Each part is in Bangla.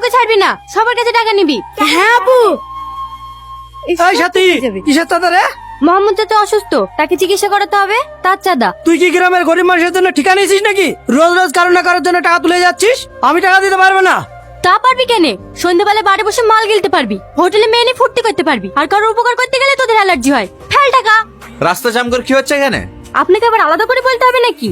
কাউকে ছাড়বি না, সবার কাছে টাকা নিবি। হ্যাঁ আপু। এই সাথী, কিসের চাঁদা রে? মোহাম্মদ চাচা অসুস্থ, তাকে চিকিৎসা করাতে হবে, তার চাঁদা। তুই কি গ্রামের গরিব মানুষের জন্য ঠিকা নিয়েছিস নাকি? রোজ রোজ কারো না কারোর জন্য টাকা তুলে যাচ্ছিস, আমি টাকা দিতে পারবো না। তা পারবি কেনে? সন্ধ্যাবেলায় বাড়ি বসে মাল গিলতে পারবি, হোটেলে মেয়ে নিয়ে ফুর্তি করতে পারবি, আর কারোর উপকার করতে গেলে তোদের অ্যালার্জি হয়। ফেল টাকা। রাস্তা জাম করে কি হচ্ছে এখানে? আপনাকে আবার আলাদা করে বলতে হবে নাকি?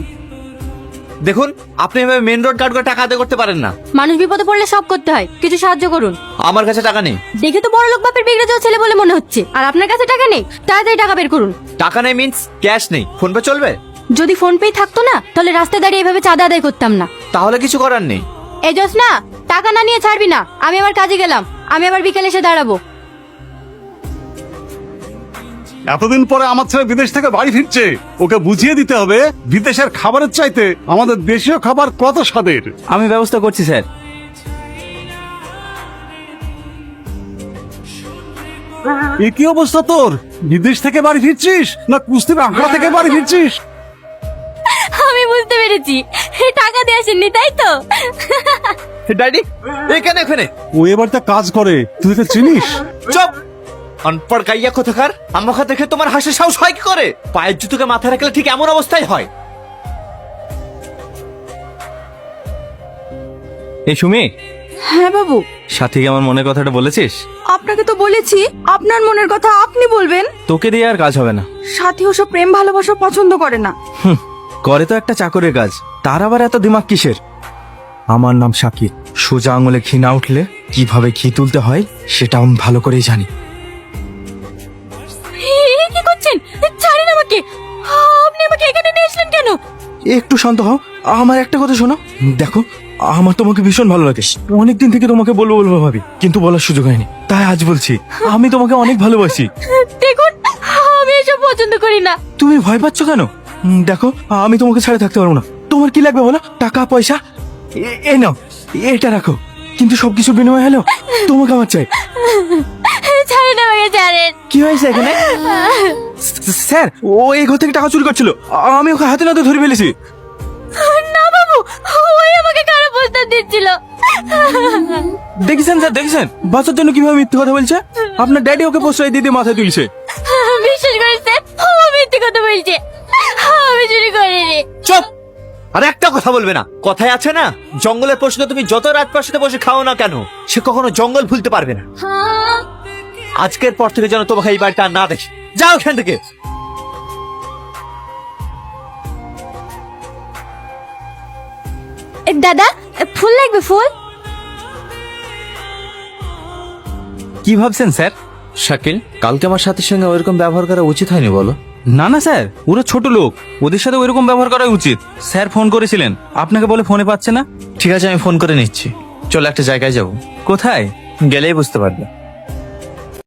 দেখুন, আপনি এভাবে মেন রোড কাট করে টাকা আদায় করতে পারেন না। মানুষ বিপদে পড়লে সব করতে হয়, কিছু সাহায্য করুন। আমার কাছে টাকা নেই। দেখে তো বড় লোক বাপের বিগড়ে যাওয়া ছেলে বলে মনে হচ্ছে, আর আপনার কাছে টাকা নেই? তাড়াতাড়ি টাকা বের করুন। টাকা নেই মিন্স ক্যাশ নেই, ফোন পে চলবে? যদি ফোন পে থাকতো না, তাহলে রাস্তায় দাঁড়িয়ে এভাবে চাঁদা আদায় করতাম না। তাহলে কিছু করার নেই। এই জোস না, টাকা না নিয়ে ছাড়বি না। আমি আবার কাজে গেলাম, আমি আবার বিকেলে এসে দাঁড়াবো। এতদিন পরে আমার ছেলে বিদেশ থেকে বাড়ি ফিরছে, ওকে বুঝিয়ে দিতে হবে বিদেশের খাবারের চাইতে আমাদের দেশীয় খাবার কত স্বাদের। আমি ব্যবস্থা করছি স্যার। এ কি অবস্থা তোর? বিদেশ থেকে বাড়ি ফিরছিস না কুস্তির আখড়া থেকে বাড়ি ফিরছিস? আমি বুঝতে পেরেছি, টাকা দিয়ে আসেননি তাই তো? ড্যাডি এখানে এখানে ও এবার তা কাজ করে, তুই তো চিনিস? চুপ! অনপড় গাইয়া কোথাকার। আমাকে দেখে তোমার হাসির সাহস হয় কি করে? পায়ের জুতোকে মাথায় রাখলে ঠিক এমন অবস্থাই হয়। এই সুমি, হ্যাঁ বাবু, সাথীকে আমার মনের কথাটা বলেছিস? আপনাকে তো বলেছি আপনার মনের কথা আপনি বলবেন। তোকে দিয়ে আর কাজ হবে না। সাথী ওসব প্রেম ভালোবাসা পছন্দ করে না। করে তো একটা চাকরের কাজ, তার আবার এত দিমাগ কিসের? আমার নাম শাকির। সোজা আঙুলে ঘি না উঠলে কিভাবে ঘি তুলতে হয় সেটা আমি ভালো করেই জানি। কি করছেন? ছাড়েন আমাকে। আপনি আমাকে এখানে নিয়ে আসলেন কেন? একটু শান্ত হও, আমার একটা কথা শোনো। দেখো, আমার তোমাকে ভীষণ ভালো লাগে, অনেকদিন থেকে তোমাকে বলবো বলবো ভাবি, কিন্তু বলার সুযোগ হয়নি, তাই আজ বলছি। আমি তোমাকে অনেক ভালোবাসি। দেখুন, আমি এসব পছন্দ করি না। তুমি ভয় পাচ্ছ কেন? দেখো, আমি তোমাকে ছাড়ে থাকতে পারবো না। তোমার কি লাগবে বলো? টাকা পয়সা এই নাও, এটা রাখো, কিন্তু সবকিছু বিনিময় হলো তোমাকে আমার চাই। ছাড়েন আমাকে, ছাড়েন। কি হয়েছে এখানে? স্যার, ও এই ঘর থেকে টাকা চুরি করছিল, আমি ওকে হাতে নাতে ধরে ফেলেছি। না বাবু, ওই আমাকে খারাপ প্রস্তাব দিচ্ছিল। দেখেছেন স্যার, দেখেছেন বাঁচার জন্য কিভাবে মিথ্যে কথা বলছে? আপনার ড্যাডি ওকে প্রশ্রয় দিয়ে দিয়ে মাথায় তুলছে। বিশ্বাস করেছেন, ও মিথ্যে কথা বলছে, আমি চুরি করিনি। চুপ! আর একটা কথা বলবে না। কথায় আছে না, জঙ্গলের পশু তুমি যত রাজপ্রাসাদে বসে খাও না কেন, সে কখনো জঙ্গল ভুলতে পারবে না। আজকের পর থেকে যেন তোমাকে এই বাড়িটা আর না দেখি। যাও এখান থেকে। দাদা, ফুল লাগবে? ফুল? কি ভাবছেন স্যার? শাকিল, কালকে আমার সাথীর সঙ্গে ওইরকম ব্যবহার করা উচিত হয়নি বলো? না না স্যার, ওরা ছোট লোক, ওদের সাথে ওইরকম ব্যবহার করা উচিত। স্যার ফোন করেছিলেন, আপনাকে বলে ফোনে পাচ্ছে না। ঠিক আছে, আমি ফোন করে নিচ্ছি। চলো একটা জায়গায় যাবো। কোথায়? গেলেই বুঝতে পারবে।